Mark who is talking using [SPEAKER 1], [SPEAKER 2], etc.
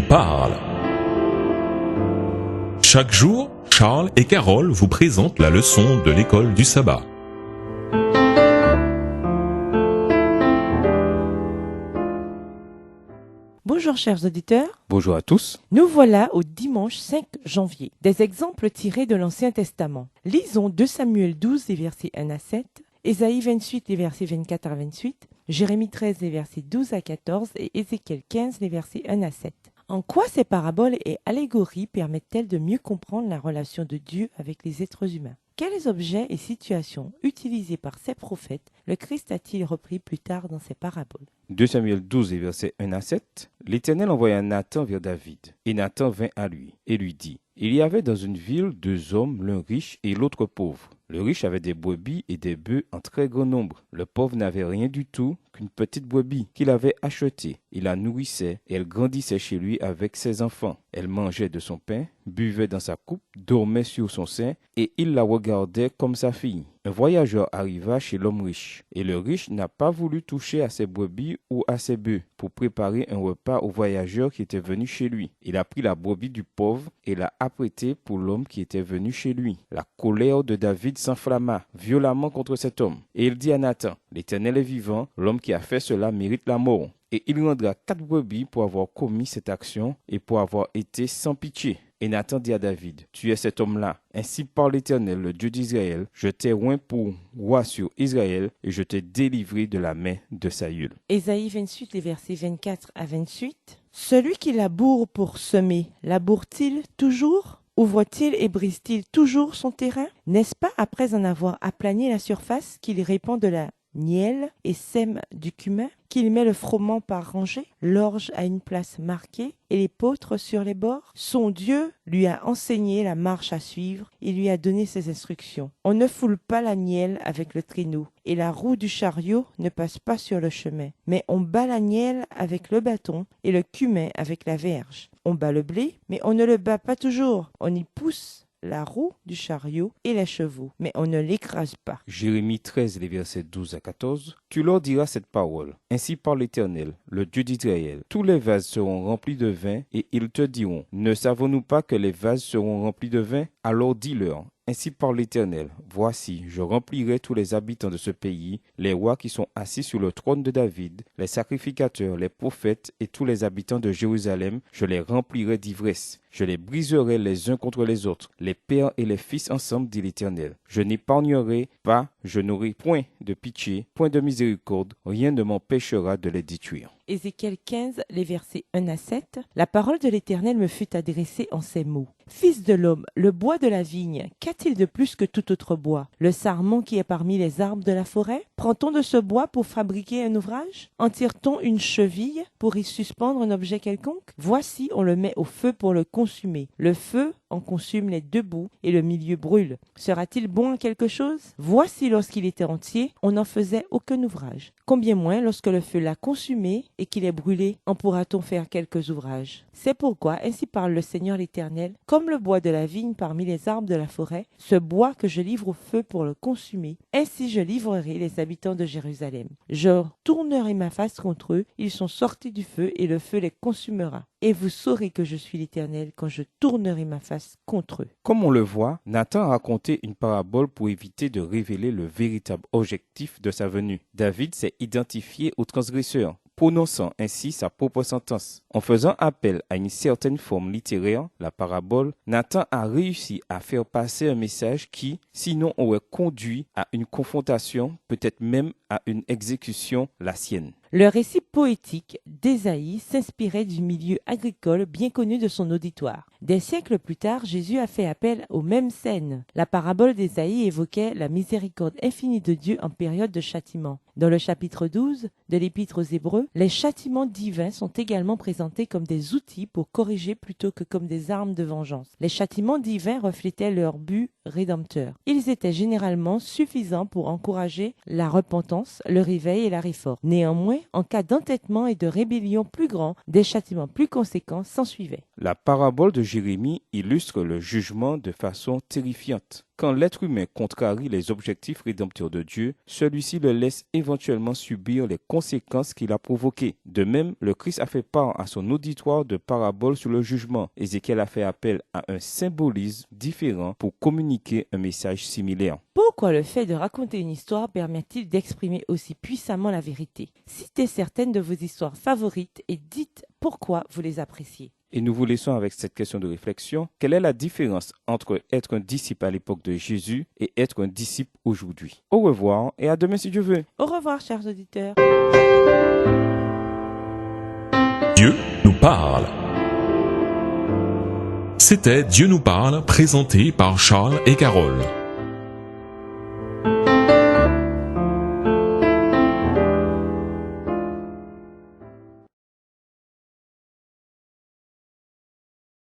[SPEAKER 1] parle. Chaque jour, Charles et Carole vous présentent la leçon de l'école du sabbat.
[SPEAKER 2] Bonjour chers auditeurs,
[SPEAKER 3] Bonjour à tous.
[SPEAKER 2] nous voilà au dimanche 5 janvier. Des exemples tirés de l'Ancien Testament. Lisons 2 Samuel 12, les versets 1 à 7, Ésaïe 28, les versets 24 à 28, Jérémie 13, les versets 12 à 14 et Ézéchiel 15, les versets 1 à 7. En quoi ces paraboles et allégories permettent-elles de mieux comprendre la relation de Dieu avec les êtres humains? Quels objets et situations utilisés par ces prophètes le Christ a-t-il repris plus tard dans ses paraboles?
[SPEAKER 3] 2 Samuel 12, les versets 1 à 7. L'Éternel envoya Nathan vers David, et Nathan vint à lui, et lui dit, « Il y avait dans une ville 2 hommes, l'un riche et l'autre pauvre. Le riche avait des brebis et des bœufs en très grand nombre. Le pauvre n'avait rien du tout qu'une petite brebis qu'il avait achetée. Il la nourrissait et elle grandissait chez lui avec ses enfants. Elle mangeait de son pain, buvait dans sa coupe, dormait sur son sein et il la regardait comme sa fille. Un voyageur arriva chez l'homme riche et le riche n'a pas voulu toucher à ses brebis ou à ses bœufs pour préparer un repas au voyageur qui était venu chez lui. Il a pris la brebis du pauvre et l'a apprêtée pour l'homme qui était venu chez lui. La colère de David s'enflamma violemment contre cet homme. Et il dit à Nathan, « L'Éternel est vivant, l'homme qui a fait cela mérite la mort. » Et il rendra 4 brebis pour avoir commis cette action et pour avoir été sans pitié. Et Nathan dit à David, « Tu es cet homme-là. Ainsi parle l'Éternel, le Dieu d'Israël. Je t'ai oint pour roi sur Israël et je t'ai délivré de la main de Saül. »
[SPEAKER 2] Ésaïe 28, les versets 24 à 28. Celui qui laboure pour semer, laboure-t-il toujours? Ouvre-t-il et brise-t-il toujours son terrain? N'est-ce pas après en avoir aplani la surface qu'il répand de la nielle et sème du cumin, qu'il met le froment par rangée, l'orge à une place marquée et l'épeautre sur les bords? Son Dieu lui a enseigné la marche à suivre, il lui a donné ses instructions. On ne foule pas la nielle avec le traîneau, et la roue du chariot ne passe pas sur le chemin, mais on bat la nielle avec le bâton et le cumin avec la verge. On bat le blé, mais on ne le bat pas toujours, on y pousse la roue du chariot et les chevaux, mais on ne l'écrase pas.
[SPEAKER 3] Jérémie 13, les versets 12 à 14. Tu leur diras cette parole. Ainsi parle l'Éternel, le Dieu d'Israël. Tous les vases seront remplis de vin et ils te diront, ne savons-nous pas que les vases seront remplis de vin? Alors dis-leur, ainsi parle l'Éternel, voici, je remplirai tous les habitants de ce pays, les rois qui sont assis sur le trône de David, les sacrificateurs, les prophètes et tous les habitants de Jérusalem, je les remplirai d'ivresse. Je les briserai les uns contre les autres, les pères et les fils ensemble, dit l'Éternel. Je n'épargnerai pas, je n'aurai point de pitié, point de miséricorde, rien ne m'empêchera de les détruire.
[SPEAKER 2] Ézéchiel 15, les versets 1 à 7. La parole de l'Éternel me fut adressée en ces mots. Fils de l'homme, le bois de la vigne, qu'a-t-il de plus que tout autre bois? Le sarment qui est parmi les arbres de la forêt? Prend-on de ce bois pour fabriquer un ouvrage? En tire-t-on une cheville pour y suspendre un objet quelconque? Voici, on le met au feu pour le consumer. Le feu en consume les 2 bouts et le milieu brûle. Sera-t-il bon à quelque chose? Voici, lorsqu'il était entier, on n'en faisait aucun ouvrage. Combien moins lorsque le feu l'a consumé et qu'il est brûlé, en pourra-t-on faire quelques ouvrages? C'est pourquoi, ainsi parle le Seigneur l'Éternel, comme le bois de la vigne parmi les arbres de la forêt, ce bois que je livre au feu pour le consumer, ainsi je livrerai les habitants de Jérusalem. Je tournerai ma face contre eux, ils sont sortis du feu et le feu les consumera. Et vous saurez que je suis l'Éternel quand je tournerai ma face contre eux.
[SPEAKER 3] Comme on le voit, Nathan a raconté une parabole pour éviter de révéler le véritable objectif de sa venue. David s'est identifié au transgresseur, prononçant ainsi sa propre sentence. En faisant appel à une certaine forme littéraire, la parabole, Nathan a réussi à faire passer un message qui, sinon, aurait conduit à une confrontation, peut-être même à une exécution, la sienne.
[SPEAKER 2] Le récit poétique d'Ésaïe s'inspirait du milieu agricole bien connu de son auditoire. Des siècles plus tard, Jésus a fait appel aux mêmes scènes. La parabole d'Ésaïe évoquait la miséricorde infinie de Dieu en période de châtiment. Dans le chapitre 12 de l'Épître aux Hébreux, les châtiments divins sont également présentés comme des outils pour corriger plutôt que comme des armes de vengeance. Les châtiments divins reflétaient leur but rédempteur. Ils étaient généralement suffisants pour encourager la repentance sens, le réveil et la réforme. Néanmoins, en cas d'entêtement et de rébellion plus grand, des châtiments plus conséquents s'ensuivaient.
[SPEAKER 3] La parabole de Jérémie illustre le jugement de façon terrifiante. Quand l'être humain contrarie les objectifs rédempteurs de Dieu, celui-ci le laisse éventuellement subir les conséquences qu'il a provoquées. De même, le Christ a fait part à son auditoire de paraboles sur le jugement. Ézéchiel a fait appel à un symbolisme différent pour communiquer un message similaire.
[SPEAKER 2] Pourquoi le fait de raconter une histoire permet-il d'exprimer aussi puissamment la vérité? Citez certaines de vos histoires favorites et dites pourquoi vous les appréciez.
[SPEAKER 3] Et nous vous laissons avec cette question de réflexion. Quelle est la différence entre être un disciple à l'époque de Jésus et être un disciple aujourd'hui? Au revoir et à demain si Dieu veut.
[SPEAKER 2] Au revoir, chers auditeurs.
[SPEAKER 1] Dieu nous parle. C'était Dieu nous parle, présenté par Charles et Carole.